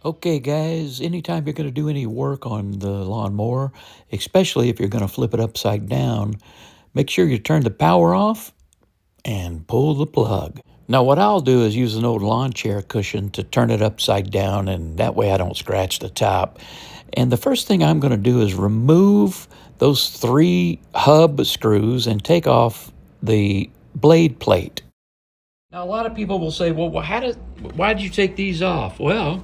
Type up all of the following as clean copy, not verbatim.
Okay, guys, anytime you're going to do any work on the lawnmower, especially if you're going to flip it upside down, make sure you turn the power off and pull the plug. Now, what I'll do is use an old lawn chair cushion to turn it upside down, and that way I don't scratch the top. And the first thing I'm going to do is remove those 3 hub screws and take off the blade plate. Now, a lot of people will say, well, why did you take these off? Well,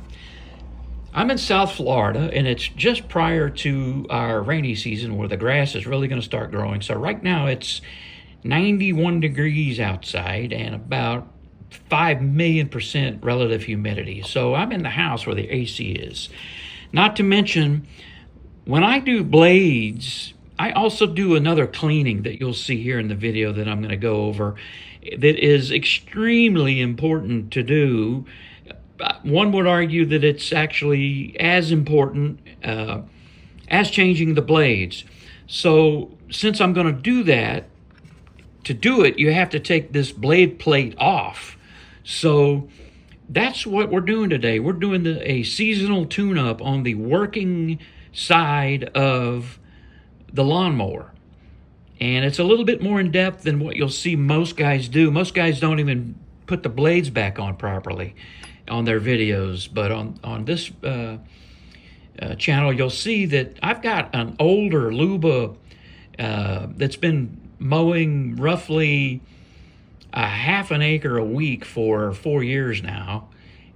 I'm in South Florida, and it's just prior to our rainy season where the grass is really going to start growing. So right now it's 91 degrees outside and about 5,000,000% relative humidity. So I'm in the house where the AC is. Not to mention, when I do blades, I also do another cleaning that you'll see here in the video that I'm going to go over that is extremely important to do. One would argue that it's actually as important as changing the blades. So since I'm going to do that, to do it, you have to take this blade plate off. So that's what we're doing today. We're doing a seasonal tune-up on the working side of the lawnmower. And it's a little bit more in depth than what you'll see most guys do. Most guys don't even put the blades back on properly on their videos, but on this channel you'll see that I've got an older Luba that's been mowing roughly a half an acre a week for 4 years now,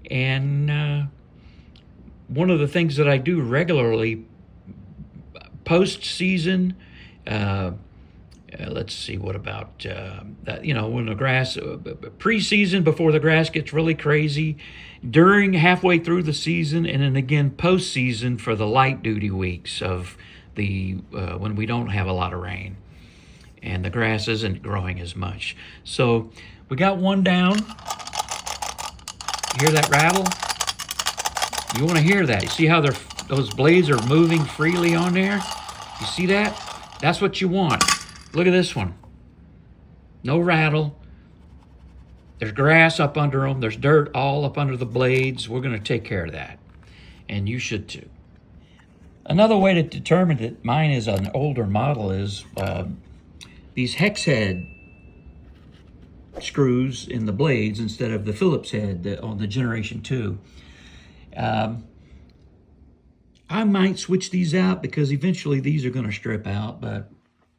and one of the things that I do regularly post-season, let's see, what about that? You know, when the grass, pre-season before the grass gets really crazy, during halfway through the season, and then again post-season for the light duty weeks of the when we don't have a lot of rain and the grass isn't growing as much. So we got one down. You hear that rattle? You want to hear that. You see how those blades are moving freely on there? You see that? That's what you want. Look at this one. No rattle. There's grass up under them. There's dirt all up under the blades. We're going to take care of that. And you should too. Another way to determine that mine is an older model is these hex head screws in the blades instead of the Phillips head on the Generation 2. I might switch these out because eventually these are going to strip out, but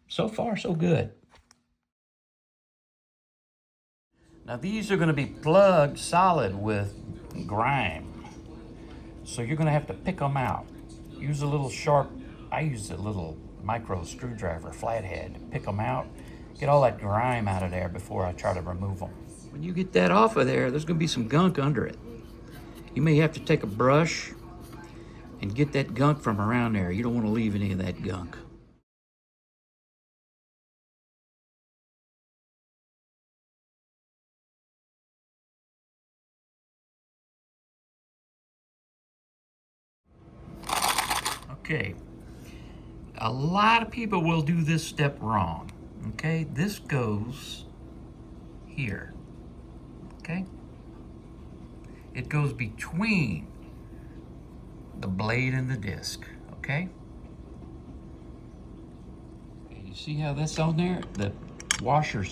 so far so good. Now these are going to be plugged solid with grime, so you're going to have to pick them out. Use a little sharp, I use a little micro screwdriver, flathead, to pick them out, get all that grime out of there before I try to remove them. When you get that off of there, there's going to be some gunk under it. You may have to take a brush and get that gunk from around there. You don't want to leave any of that gunk. Okay, a lot of people will do this step wrong. Okay, this goes here. Okay, it goes between the blade and the disc. Okay, and you see how that's on there? The washer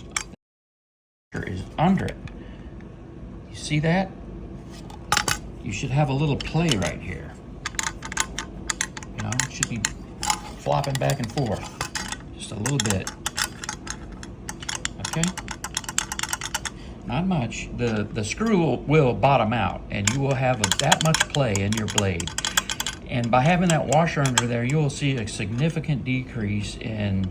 is under it. You see that? You should have a little play right here. You know, it should be flopping back and forth just a little bit. Okay, not much. The screw will bottom out and you will have that much play in your blade, and by having that washer under there you will see a significant decrease in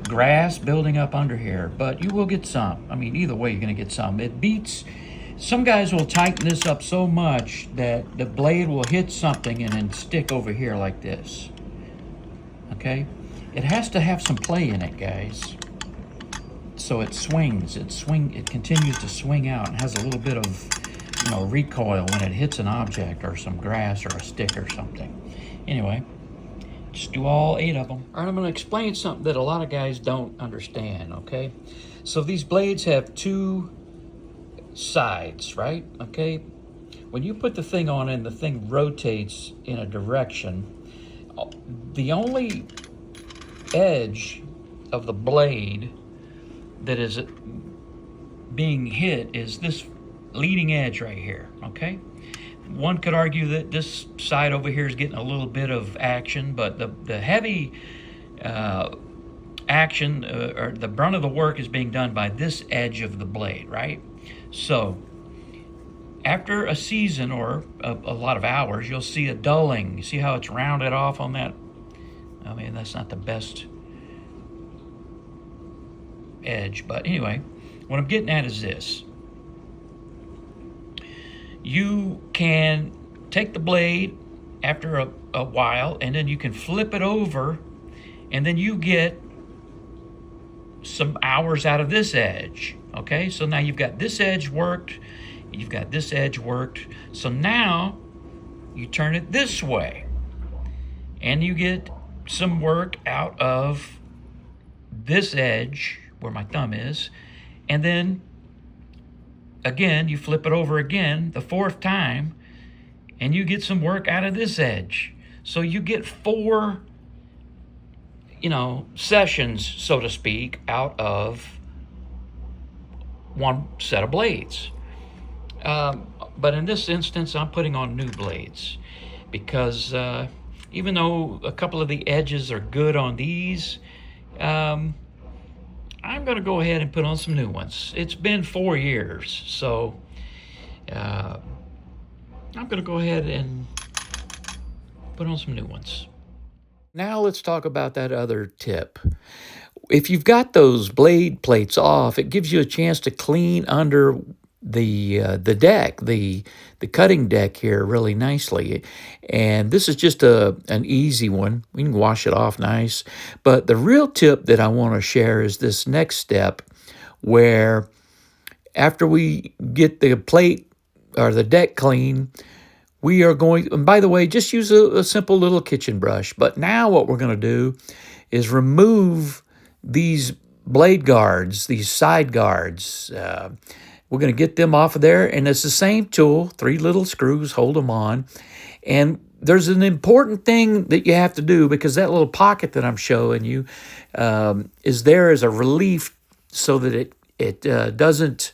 grass building up under here, but you will get some. I mean, either way you're going to get some. It beats. Some guys will tighten this up so much that the blade will hit something and then stick over here like this. Okay? It has to have some play in it, guys. So it swings. It continues to swing out and has a little bit of, you know, recoil when it hits an object or some grass or a stick or something. Anyway, just do all 8 of them. All right, I'm going to explain something that a lot of guys don't understand, okay? So these blades have 2 sides, right? Okay, when you put the thing on and the thing rotates in a direction, the only edge of the blade that is being hit is this leading edge right here, okay? One could argue that this side over here is getting a little bit of action, but the heavy action or the brunt of the work is being done by this edge of the blade, right? So after a season or a lot of hours, you'll see a dulling. You see how it's rounded off on that? I mean, that's not the best edge, but anyway, what I'm getting at is this. You can take the blade after a while, and then you can flip it over, and then you get some hours out of this edge, okay? So now you've got this edge worked, you've got this edge worked, so now you turn it this way, and you get some work out of this edge, where my thumb is, and then again, you flip it over again the fourth time, and you get some work out of this edge. So you get 4, sessions, so to speak, out of one set of blades. But in this instance, I'm putting on new blades because even though a couple of the edges are good on these, I'm going to go ahead and put on some new ones. It's been 4 years, so I'm going to go ahead and put on some new ones. Now let's talk about that other tip. If you've got those blade plates off, it gives you a chance to clean under the deck, the cutting deck here really nicely. And this is just an easy one. We can wash it off nice. But the real tip that I want to share is this next step, where after we get the plate or the deck clean, we are going, and by the way, just use a simple little kitchen brush. But now what we're going to do is remove these blade guards, these side guards. We're going to get them off of there, and it's the same tool, 3 little screws, hold them on. And there's an important thing that you have to do, because that little pocket that I'm showing you is there as a relief so that it doesn't,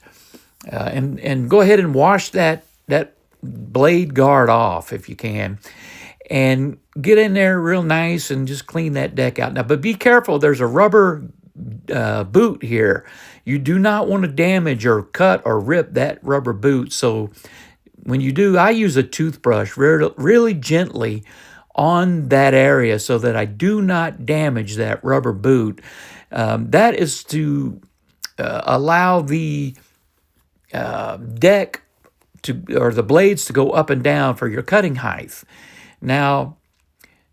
and go ahead and wash that blade guard off if you can, and get in there real nice and just clean that deck out. Now, but be careful, there's a rubber boot here. You do not want to damage or cut or rip that rubber boot. So when you do, I use a toothbrush really gently on that area so that I do not damage that rubber boot. That is to allow the deck or the blades to go up and down for your cutting height. Now,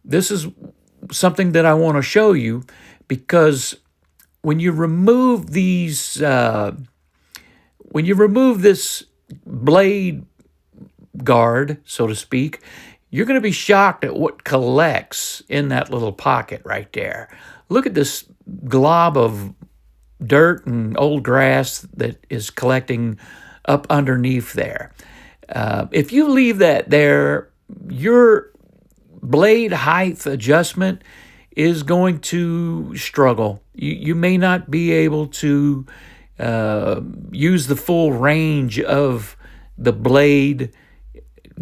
this is something that I want to show you, because when you remove these, when you remove this blade guard, so to speak, you're going to be shocked at what collects in that little pocket right there. Look at this glob of dirt and old grass that is collecting up underneath there. If you leave that there, your blade height adjustment is going to struggle. You may not be able to use the full range of the blade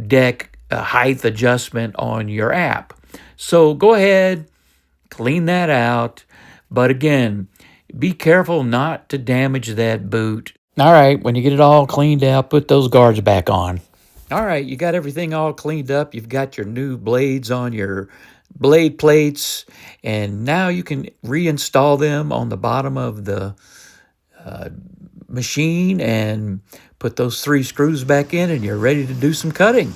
deck height adjustment on your app. So go ahead, clean that out. But again, be careful not to damage that boot. All right, when you get it all cleaned out, put those guards back on. All right, you got everything all cleaned up. You've got your new blades on your blade plates, and now you can reinstall them on the bottom of the machine and put those 3 screws back in, and you're ready to do some cutting.